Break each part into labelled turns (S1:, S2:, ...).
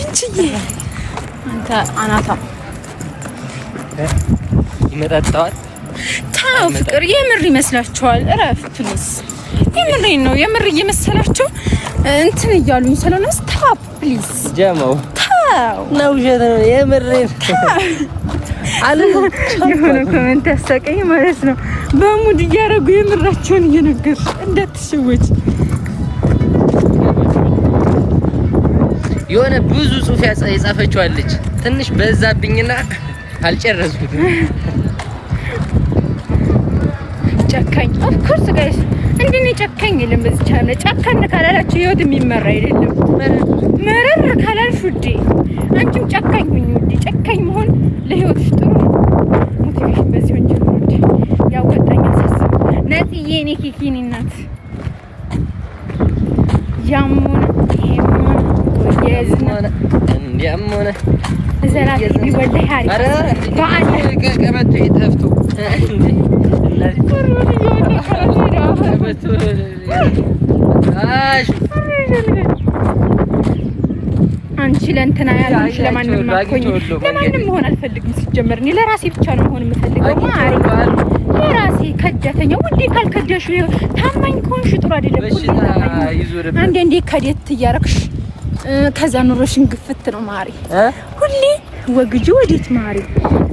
S1: አንቺዬ አንተ አናታ
S2: ይመጣጣዋል።
S1: ታው ፍቅር የምር ይመስላችኋል? እረፍ ፕሊዝ። የምሬን ነው። የምር እየመሰላቸው እንትን እያሉኝ ስለሆነ ስታፕ ፕሊዝ።
S2: ጀማው
S1: ታው
S2: ነው ውሸት ነው። የምሬን አለ
S1: የሆነ ኮሜንት ያሳቀኝ ማለት ነው። በሙድ እያደረጉ የምራቸውን እየነገሩ እንዳትሸወጂ።
S2: የሆነ ብዙ ጽሑፍ የጻፈችው አለች። ትንሽ በዛብኝና አልጨረስኩትም።
S1: ጨካኝ ኦፍ ኮርስ ጋይስ እንዴ ጨካኝ የለም በዚህ ቻለ። ጨካኝ ካላላችሁ ህይወት የሚመራ አይደለም። መረር ካላልሽ ውዴ አንቺም ጨካኝ ሁኚ ውዴ። ጨካኝ መሆን ለህይወት ጥሩ ነው። ሞቲቬሽን በዚህ ወንጀል ውዴ ያወጣኛ ሳስብ ነጥዬ እኔ ኪኪኒ እናት ያሞነ ይሄሞነ ወየዝና
S2: እንዲያሞነ
S1: ዘራፊ ቢወልህ አሪፍ
S2: አረ
S1: ባአለ
S2: ቀበቶ ይተፍቱ አንቺ ለእንትና ያልሽ ለማንም ማኮኝ ለማንም መሆን አልፈልግም። ሲጀመር እኔ ለራሴ ብቻ ነው መሆን የምፈልገው። ማሪ ለራሴ ከዳተኛ ውዴ ካልከዳሽ ታማኝ ከሆንሽ ጥሩ አይደለም። አንዴ እንዴ ከዴት እያረክሽ ከዛ ኑሮሽን ግፍት ነው ማሪ። ሁሌ ወግጂ ወዴት ማሪ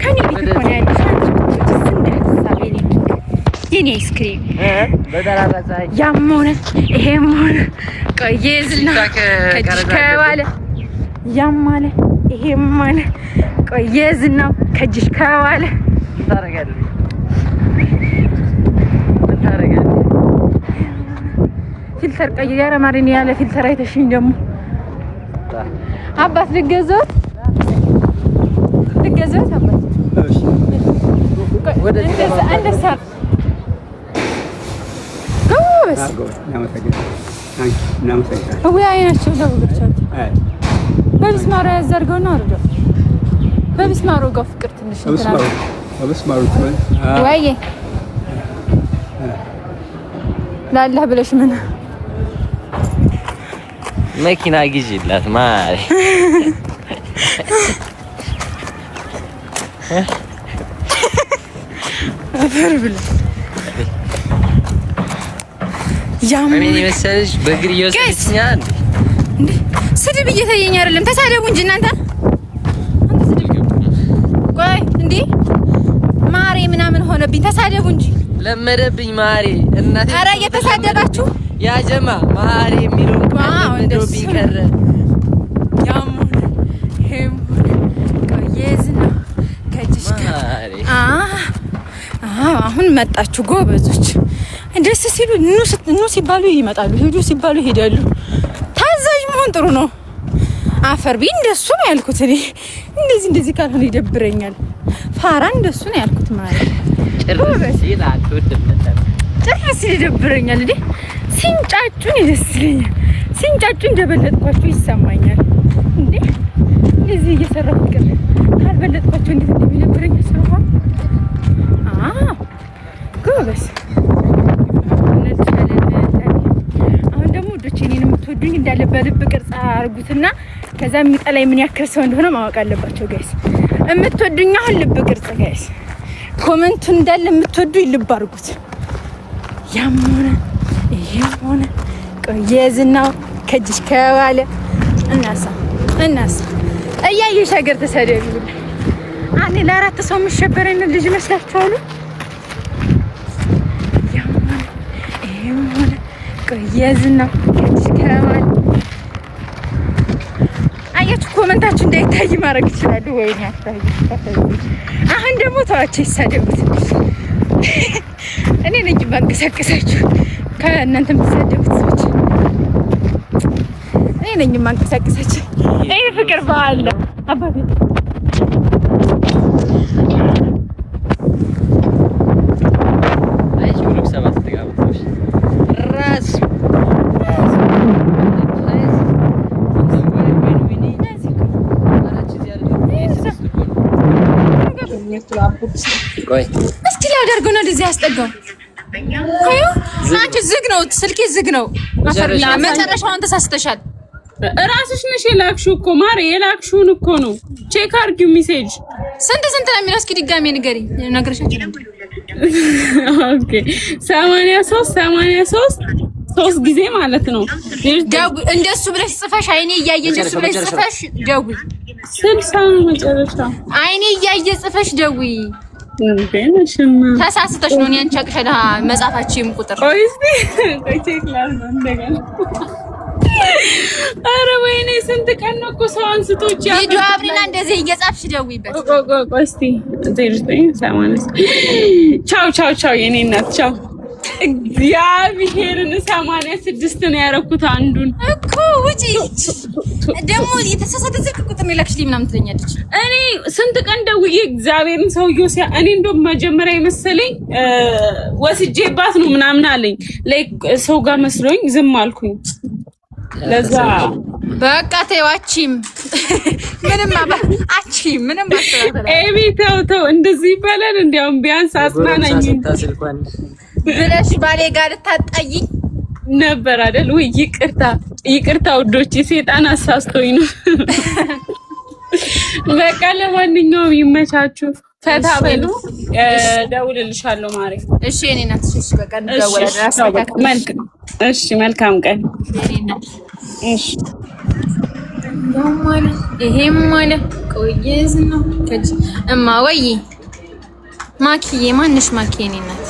S2: ከኔ ቤት ሆነ ያለሽ የኔ አይስክሪም በደራራዛይ
S1: ያሞነ ይሄም ሆነ ቆየዝና ከጅከባለ ያማለ ይሄም ሆነ ቆየዝና ከጅከባለ
S2: ታረጋለህ
S1: ፊልተር ቀይያረ ማሪን ያለ ፊልተር አይተሽኝ ደግሞ አባት ልገዛው አባት እሺ ወደ እንደዛ በቢስማሩ ያዘርገውና አርዶ በቢስማሩ ጋር ፍቅር ትንሽ እንትና በቢስማሩ ወይ ላላህ ብለሽ ምን
S2: መኪና ግዢላት ማሪ
S1: አፈር ብለ
S2: ምን ይመስልሽ? በእግር እየወሰደችኛል
S1: እንዴ? ስድብ እየታየኝ አይደለም። ተሳደቡ እንጂ እናንተ። ቆይ እንዴ ማሬ ምናምን ሆነብኝ። ተሳደቡ እንጂ
S2: ለመደብኝ ማሬ እናቴ።
S1: ኧረ እየተሳደባችሁ
S2: ያ ጀማ ማሬ የሚለው እንደዚህ ቀረ።
S1: ያሙን ሄም ቆየዝና ከጅሽ ማሬ አሁን መጣችሁ ጎበዞች። ደስ ሲሉ ኑ ሲባሉ ይመጣሉ፣ ሄዱ ሲባሉ ይሄዳሉ። ታዛዥ መሆን ጥሩ ነው። አፈር ቢ እንደሱ ነው ያልኩት እኔ። እንደዚህ ካልሆነ ይደብረኛል። ፋራ እንደሱ ነው ያልኩት ማለት ጭራሽ ይደብረኛል። እንዴ ሲንጫጩን ደስ ይለኛል። ሲንጫጩ እንደበለጥኳቸው ይሰማኛል። እንዴ እንደዚህ እየሰራሁ ፍቅር ካልበለጥኳቸው እንዴት እንደሚደብረኝ ስለሆነ ጎበስ አሁን ደግሞ ወዶች እኔን የምትወዱኝ እንዳለ በልብ ቅርጽ አርጉትና ከዛ የሚጠላኝ ምን ያክል ሰው እንደሆነ ማወቅ አለባቸው ጋይስ። የምትወዱኝ አሁን ልብ ቅርጽ ጋይስ፣ ኮሜንቱ እንዳለ የምትወዱኝ ልብ አርጉት። ያም ሆነ ይሄም ሆነ ቆየዝናው ከጅሽ ከባለ እናሳ እያየሽ ሀገር ተሰደዱ። እኔ ለአራት ሰው የምሸበረኝ ልጅ መስላችኋል? ቆየዝና ከጅሽ ከባለ አያችሁ፣ ኮሜንታችሁ እንዳይታይ ማድረግ ይችላሉ ወይ? ያታይ አሁን ደግሞ ተዋቸው ይሳደቡት። እኔ ነኝ ማንቀሳቀሳችሁ ከእናንተ የምትሳደቡት ሰዎች እኔ ነኝ ማንቀሳቀሳችሁ። ይሄ ፍቅር በዓል ነው አባቴ። እስኪ ላደርገው ነው እንደዚህ ያስጠጋው። አንቺ ዝግ ነው ስልኬ ዝግ ነው። መጨረሻውን ተሳስተሻል።
S3: እራስሽ ነሽ የላክሽው እኮ ማሬ፣ የላክሽውን እኮ ነው። ቼክ አድርጊው ሜሴጅ።
S2: ስንት ነው የሚለው? እስኪ ድጋሜ ንገሪኝ። ነግረሻችሁ ነበር።
S3: ኦኬ 83 3 ጊዜ ማለት ነው።
S2: እንደሱ ብለሽ ጽፈሽ አይኔ እያየ እንደሱ ብለሽ ጽፈሽ ደውይ።
S3: 60 መጨረሻ
S2: አይኔ እያየ ጽፈሽ ደውይ። ተሳስተሽ ነው አንቺ አቅሸዳ መጻፋችሁም ቁጥር
S3: ቼክ ላድርግ እንደገና። ኧረ ወይኔ ስንት ቀን ነው እኮ ሰው አንስቶች ያ
S2: ቪዲዮ አብሪና እንደዚህ እየጻፍሽ ደውይበት።
S3: እስቲ 0980 ቻው የኔ እናት ቻው። እግዚአብሔርን 86 ነው ያደረኩት አንዱን
S2: እኮ ውጪ ደግሞ የተሳሳተ ስልክ ቁጥር የላክሽልኝ ምናምን ትለኛለች።
S3: እኔ ስንት ቀን ደውዬ እግዚአብሔርን ሰውዬው እኔ እንደውም መጀመሪያ የመሰለኝ ወስጄባት ነው ምናምን አለኝ። ላይክ ሰው ጋር መስሎኝ ዝም አልኩኝ። ለዛ
S2: በቃ ተይዋችም ምንም አስተካክለ
S3: ኤቢ ተው እንደዚህ ይባላል። እንዲያውም ቢያንስ አጽናናኝ
S2: ብለሽ ባሌ ጋር ልታጣይኝ
S3: ነበር አይደል? ወይ ይቅርታ ውዶቼ፣ ሰይጣን አሳስቶኝ ነው። በቃ ለማንኛውም ይመቻችሁ፣ ፈታ በሉ። ደውልልሻለሁ ማሬ።
S2: እሺ የኔ እናት። እሺ በቃ እንደውላለን።
S3: እሺ መልካም ቀን
S2: የኔ እናት።
S3: እሺ
S2: ይሄም ማለት ቆየዝ ነው ከጂ እማ ወይ ማኪዬ፣ ማንሽ ማኪ የኔ እናት።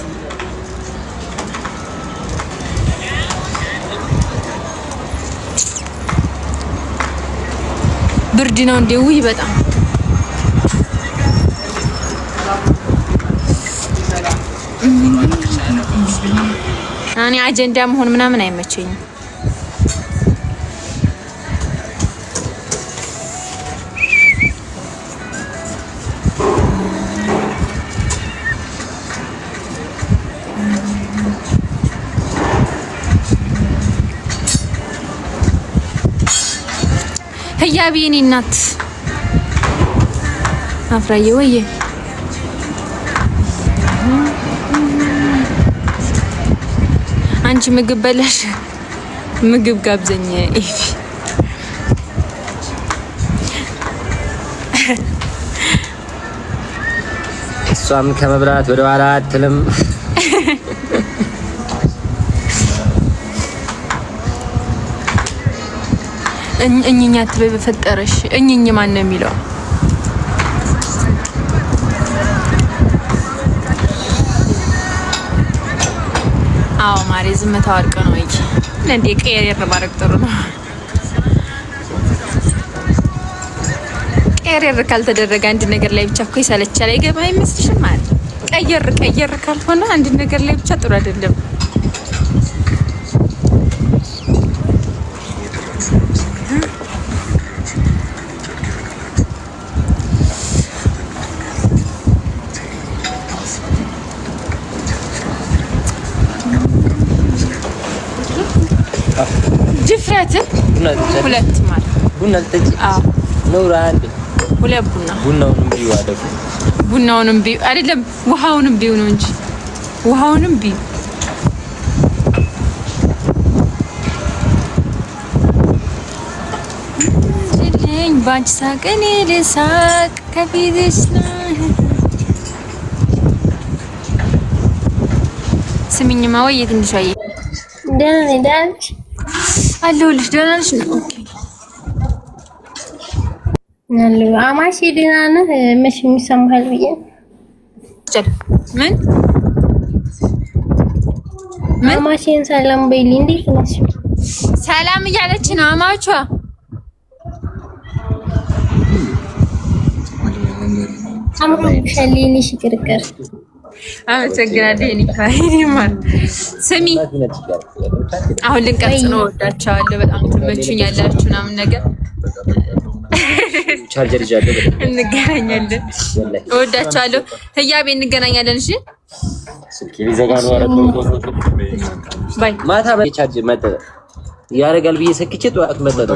S2: ብርድ ነው እንዴ? ውይ በጣም እኔ አጀንዳ መሆን ምናምን አይመቸኝም። ህያብ የኔ እናት አፍራዬ ወዬ አንቺ ምግብ በላሽ? ምግብ ጋብዘኝ ኤፊ።
S4: እሷም ከመብላት ወደ ኋላ አትልም።
S2: እኝኛ አትበይ በፈጠረሽ። እኝኝ ማን ነው የሚለው? አዎ ማሬ ዝምታው አርቀ ነው እንጂ ለንዴ ቀየር ማድረግ ጥሩ ነው። ቀየር ካልተደረገ አንድ ነገር ላይ ብቻ እኮ ይሰለቻል። አይገባ አይመስልሽም? ማለት ቀየር ካልሆነ አንድ ነገር ላይ ብቻ ጥሩ አይደለም። ድፍረት ሁለት ማለት
S4: ቡና ልጠጪ? አዎ ነው አንድ
S2: ሁለት ቡና።
S4: ቡናውንም ቢዩ አደረኩ።
S2: ቡናውንም ቢዩ አይደለም ውሃውንም ቢዩ ነው እንጂ ውሃውንም ቢዩ። ስለኝ ባንቺ ሳቀኔ ልሳቅ ከፊትሽ ላይ። ስሚኝማ ወይ ትንሽ ወይ
S5: ደህና ነሽ?
S2: አለሁልሽ። ደህና ነሽ? ኦኬ
S5: አለሁ። አማቼ ደህና ነህ? መቼ የሚሰማሃል ብዬ
S2: ምን
S5: አማቼን ሰላም በይልኝ። እንዴት ነሽ?
S2: ሰላም እያለች ነው አማቿ።
S5: አምሮብሻል የኔ ሽቅርቅር።
S2: አመሰግናለሁ የኔ ካይማን። ስሚ አሁን ልንቀርጽ ነው። ወዳቻለሁ በጣም ትመቹኛላችሁ ምናምን ነገር
S4: ቻርጀር ይዣለሁ።
S2: እንገናኛለን። ወዳቻለሁ። ህያቤ እንገናኛለን። እሺ
S4: ስልክ ሊዘጋ ነው። አረጋው
S2: ባይ።
S4: ማታ ቻርጅ መጣ ያረጋል ብዬ ሰክቼ ጠዋት መጣ።